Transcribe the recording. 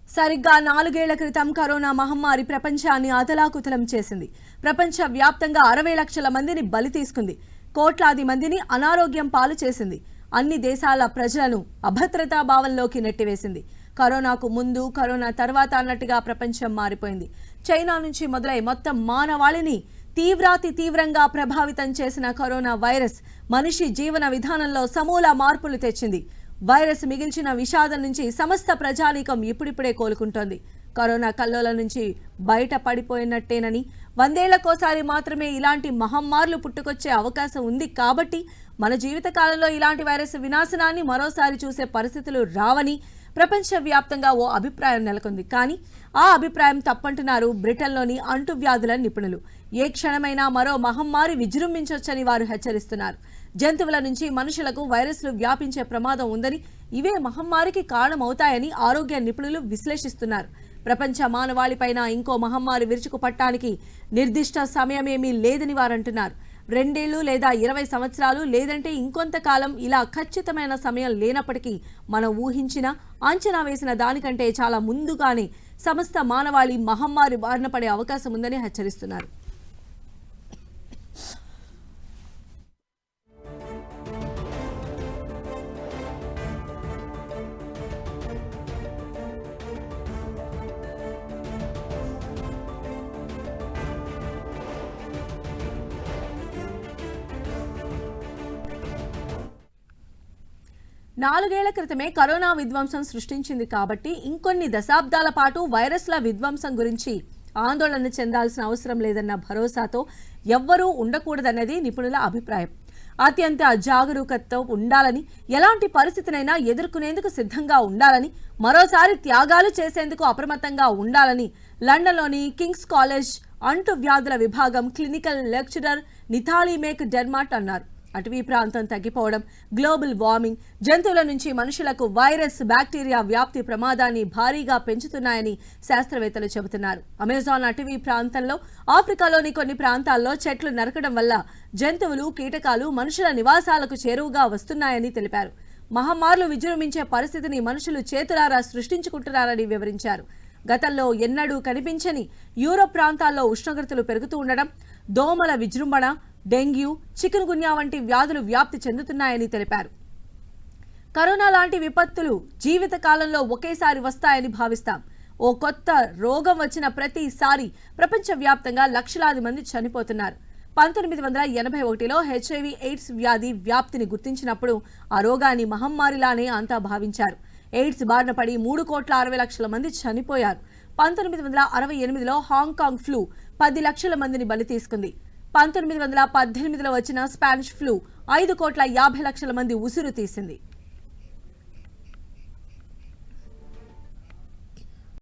సరిగ్గా 4 ఏళ్ల క్రితం కరోనా మహమ్మారి ప్రపంచాన్ని అతలాకుతలం చేసింది. ప్రపంచ వ్యాప్తంగా 60 లక్షల మందిని బలి తీసుకుంది. కోట్లాది మందిని అనారోగ్యం పాలు చేసింది. అన్ని దేశాల ప్రజలను అభద్రతా భావంలోకి నెట్టివేసింది. కరోనాకు ముందు, కరోనా తర్వాత అన్నట్టుగా ప్రపంచం మారిపోయింది. చైనా నుంచి మొదలై మొత్తం మానవాళిని తీవ్రంగా ప్రభావితం చేసిన కరోనా వైరస్ మనిషి జీవన విధానంలో సమూల మార్పులు తెచ్చింది. వైరస్ మిగిల్చిన విషాదం నుంచి సమస్త ప్రజానీకం ఇప్పుడిప్పుడే కోలుకుంటోంది. కరోనా కల్లోల నుంచి బయట పడిపోయినట్టేనని, 100 ఏళ్లకోసారి మాత్రమే ఇలాంటి మహమ్మారులు పుట్టుకొచ్చే అవకాశం ఉంది కాబట్టి మన జీవితకాలంలో ఇలాంటి వైరస్ వినాశనాన్ని మరోసారి చూసే పరిస్థితులు రావని ప్రపంచవ్యాప్తంగా ఓ అభిప్రాయం నెలకొంది. కానీ ఆ అభిప్రాయం తప్పంటున్నారు బ్రిటన్లోని అంటువ్యాధుల నిపుణులు. ఏ క్షణమైనా మరో మహమ్మారి విజృంభించొచ్చని వారు హెచ్చరిస్తున్నారు. జంతువుల నుంచి మనుషులకు వైరస్లు వ్యాపించే ప్రమాదం ఉందని, ఇవే మహమ్మారికి కారణమవుతాయని ఆరోగ్య నిపుణులు విశ్లేషిస్తున్నారు. ప్రపంచ మానవాళిపైన ఇంకో మహమ్మారి విరుచుకుపట్టడానికి నిర్దిష్ట సమయమేమీ లేదని వారంటున్నారు. 2 ఏళ్లు లేదా 20 సంవత్సరాలు లేదంటే ఇంకొంతకాలం, ఇలా ఖచ్చితమైన సమయం లేనప్పటికీ మనం ఊహించిన, అంచనా వేసిన దానికంటే చాలా ముందుగానే సమస్త మానవాళి మహమ్మారి బారిన పడే అవకాశం ఉందని హెచ్చరిస్తున్నారు. నాలుగేళ్ల క్రితమే కరోనా విధ్వంసం సృష్టించింది కాబట్టి ఇంకొన్ని దశాబ్దాల పాటు వైరస్ల విధ్వంసం గురించి ఆందోళన చెందాల్సిన అవసరం లేదన్న భరోసాతో ఎవ్వరూ ఉండకూడదన్నది నిపుణుల అభిప్రాయం. అత్యంత జాగరూకతతో ఉండాలని, ఎలాంటి పరిస్థితినైనా ఎదుర్కొనేందుకు సిద్ధంగా ఉండాలని, మరోసారి త్యాగాలు చేసేందుకు అప్రమత్తంగా ఉండాలని లండన్లోని కింగ్స్ కాలేజ్ అంటువ్యాధుల విభాగం క్లినికల్ లెక్చరర్ నిథాలీ మేక్ డెర్మాట్ అన్నారు. అటవీ ప్రాంతం తగ్గిపోవడం, గ్లోబల్ వార్మింగ్, జంతువుల నుంచి మనుషులకు వైరస్, బ్యాక్టీరియా వ్యాప్తి ప్రమాదాన్ని భారీగా పెంచుతున్నాయని శాస్త్రవేత్తలు చెబుతున్నారు. అమెజాన్ అటవీ ప్రాంతంలో, ఆఫ్రికాలోని కొన్ని ప్రాంతాల్లో చెట్లు నరకడం వల్ల జంతువులు, కీటకాలు మనుషుల నివాసాలకు చేరువుగా వస్తున్నాయని తెలిపారు. మహమ్మారులు విజృంభించే పరిస్థితిని మనుషులు చేతులారా సృష్టించుకుంటున్నారని వివరించారు. గతంలో ఎన్నడూ కనిపించని యూరోప్ ప్రాంతాల్లో ఉష్ణోగ్రతలు పెరుగుతూ ఉండడం, దోమల విజృంభణ, డెంగ్యూ, చికున్ గున్యా వంటి వ్యాధులు వ్యాప్తి చెందుతున్నాయని తెలిపారు. కరోనా లాంటి విపత్తులు జీవిత కాలంలో ఒకేసారి వస్తాయని భావిస్తాం. ఓ కొత్త రోగం వచ్చిన ప్రతిసారి ప్రపంచవ్యాప్తంగా లక్షలాది మంది చనిపోతున్నారు. 1981లో HIV ఎయిడ్స్ వ్యాధి వ్యాప్తిని గుర్తించినప్పుడు ఆ రోగాన్ని మహమ్మారిలానే అంతా భావించారు. ఎయిడ్స్ బారిన పడి 3,60,00,000 మంది చనిపోయారు. 1968లో హాంకాంగ్ ఫ్లూ 10 లక్షల మందిని బలి తీసుకుంది. 1918లో వచ్చిన స్పానిష్ ఫ్లూ 5,50,00,000 మంది ఉసురు తీసింది.